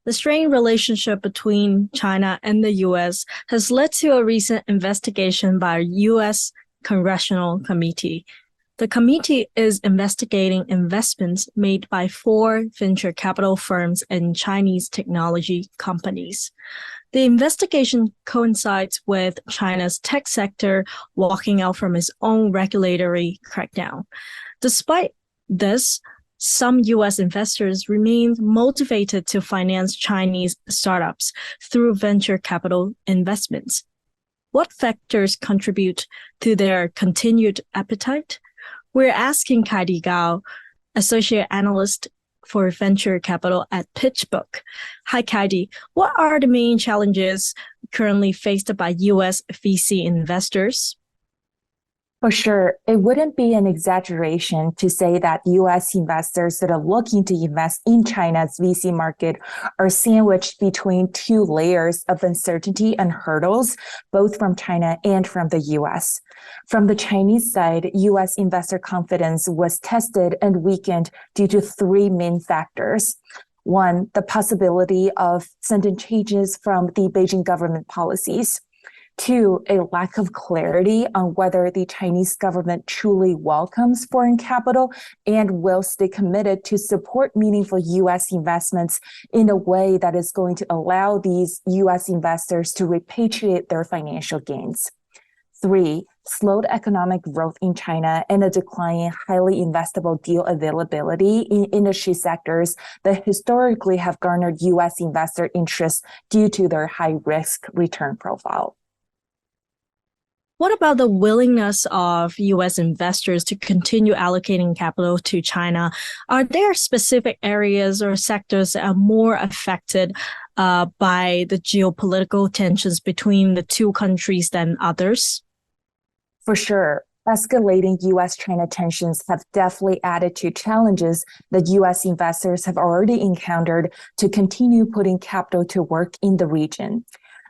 The strained relationship between China and the U.S. has led to a recent investigation by a U.S. Congressional Committee. The committee is investigating investments made by four venture capital firms and Chinese technology companies. The investigation coincides with China's tech sector walking out from its own regulatory crackdown. Despite this, some U.S. investors remain motivated to finance Chinese startups through venture capital investments. What factors contribute to their continued appetite? We're asking Kaidi Gao, Associate Analyst for Venture Capital at PitchBook. Hi, Kaidi. What are the main challenges currently faced by U.S. VC investors? For sure, it wouldn't be an exaggeration to say that U.S. investors that are looking to invest in China's VC market are sandwiched between two layers of uncertainty and hurdles, both from China and from the U.S. From the Chinese side, U.S. investor confidence was tested and weakened due to three main factors. One, the possibility of sudden changes from the Beijing government policies. Two, a lack of clarity on whether the Chinese government truly welcomes foreign capital and will stay committed to support meaningful U.S. investments in a way that is going to allow these U.S. investors to repatriate their financial gains. Three, slowed economic growth in China and a decline in highly investable deal availability in industry sectors that historically have garnered U.S. investor interest due to their high risk return profile. What about the willingness of U.S. investors to continue allocating capital to China? Are there specific areas or sectors that are more affected by the geopolitical tensions between the two countries than others? For sure. Escalating U.S.-China tensions have definitely added to challenges that U.S. investors have already encountered to continue putting capital to work in the region.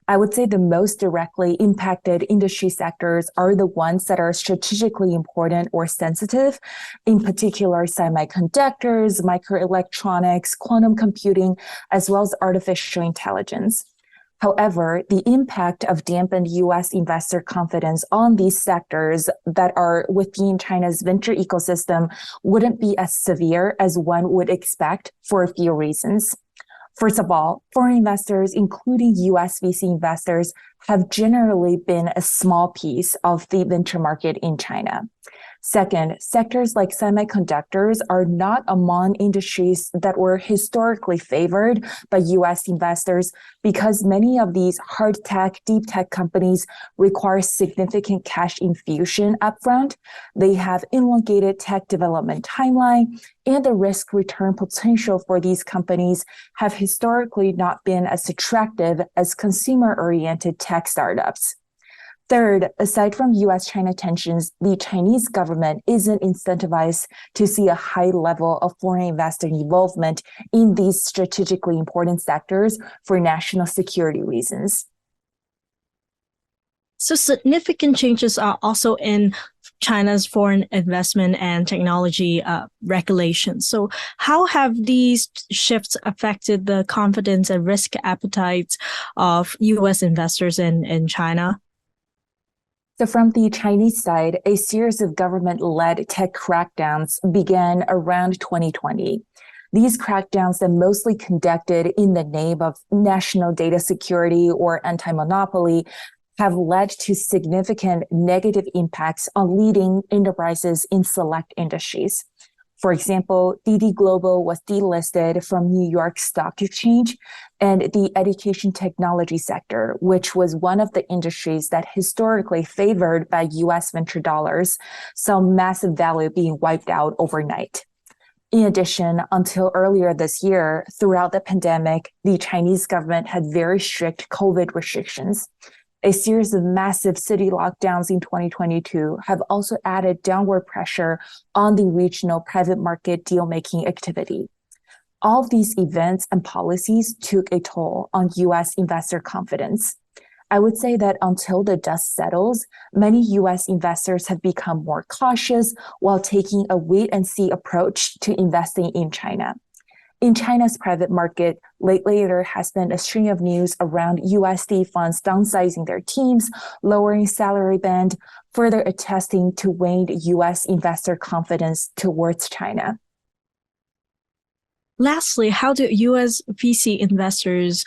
I would say the most directly impacted industry sectors are the ones that are strategically important or sensitive, in particular semiconductors, microelectronics, quantum computing, as well as artificial intelligence. However, the impact of dampened U.S. investor confidence on these sectors that are within China's venture ecosystem wouldn't be as severe as one would expect for a few reasons. First of all, foreign investors, including U.S. VC investors, have generally been a small piece of the venture market in China. Second, sectors like semiconductors are not among industries that were historically favored by U.S. investors because many of these hard tech, deep tech companies require significant cash infusion upfront. They have elongated tech development timeline, and the risk return potential for these companies have historically not been as attractive as consumer-oriented tech startups. Third, aside from U.S.-China tensions, the Chinese government isn't incentivized to see a high level of foreign investor involvement in these strategically important sectors for national security reasons. So significant changes are also in China's foreign investment and technology regulations. So how have these shifts affected the confidence and risk appetites of U.S. investors in China? So from the Chinese side, a series of government-led tech crackdowns began around 2020. These crackdowns are mostly conducted in the name of national data security or anti-monopoly have led to significant negative impacts on leading enterprises in select industries. For example, DD Global was delisted from New York Stock Exchange, and the education technology sector, which was one of the industries that historically favored by U.S. venture dollars, saw massive value being wiped out overnight. In addition, until earlier this year, throughout the pandemic, the Chinese government had very strict COVID restrictions. A series of massive city lockdowns in 2022 have also added downward pressure on the regional private market deal-making activity. All of these events and policies took a toll on U.S. investor confidence. I would say that until the dust settles, many U.S. investors have become more cautious while taking a wait-and-see approach to investing in China. In China's private market, lately there has been a string of news around USD funds downsizing their teams, lowering salary band, further attesting to waned US investor confidence towards China. Lastly, how do US VC investors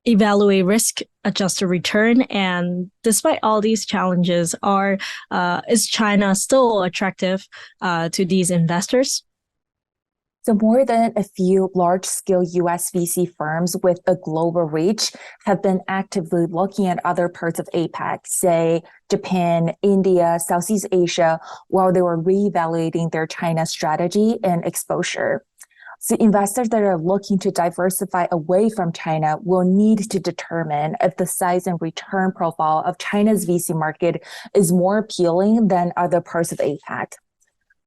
evaluate risk-adjusted return? And despite all these challenges, is China still attractive to these investors? So more than a few large-scale US VC firms with a global reach have been actively looking at other parts of APAC, say Japan, India, Southeast Asia, while they were reevaluating their China strategy and exposure. So investors that are looking to diversify away from China will need to determine if the size and return profile of China's VC market is more appealing than other parts of APAC.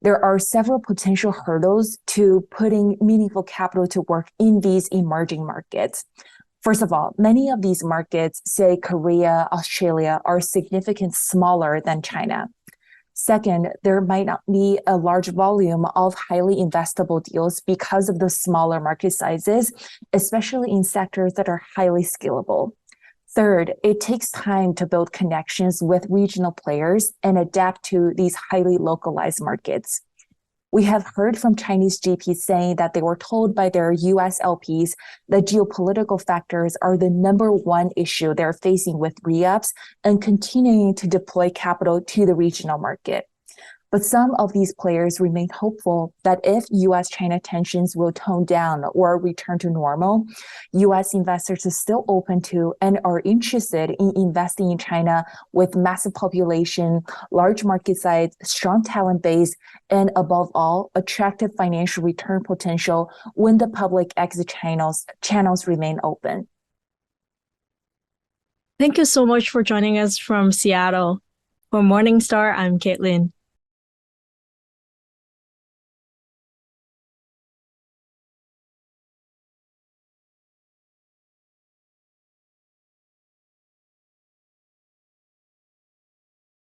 There are several potential hurdles to putting meaningful capital to work in these emerging markets. First of all, many of these markets, say Korea, Australia, are significantly smaller than China. Second, there might not be a large volume of highly investable deals because of the smaller market sizes, especially in sectors that are highly scalable. Third, it takes time to build connections with regional players and adapt to these highly localized markets. We have heard from Chinese GPs saying that they were told by their US LPs that geopolitical factors are the number one issue they're facing with re-ups and continuing to deploy capital to the regional market. But some of these players remain hopeful that if US-China tensions will tone down or return to normal, US investors are still open to and are interested in investing in China with massive population, large market size, strong talent base, and above all, attractive financial return potential when the public exit channels remain open. Thank you so much for joining us from Seattle. For Morningstar, I'm Caitlin.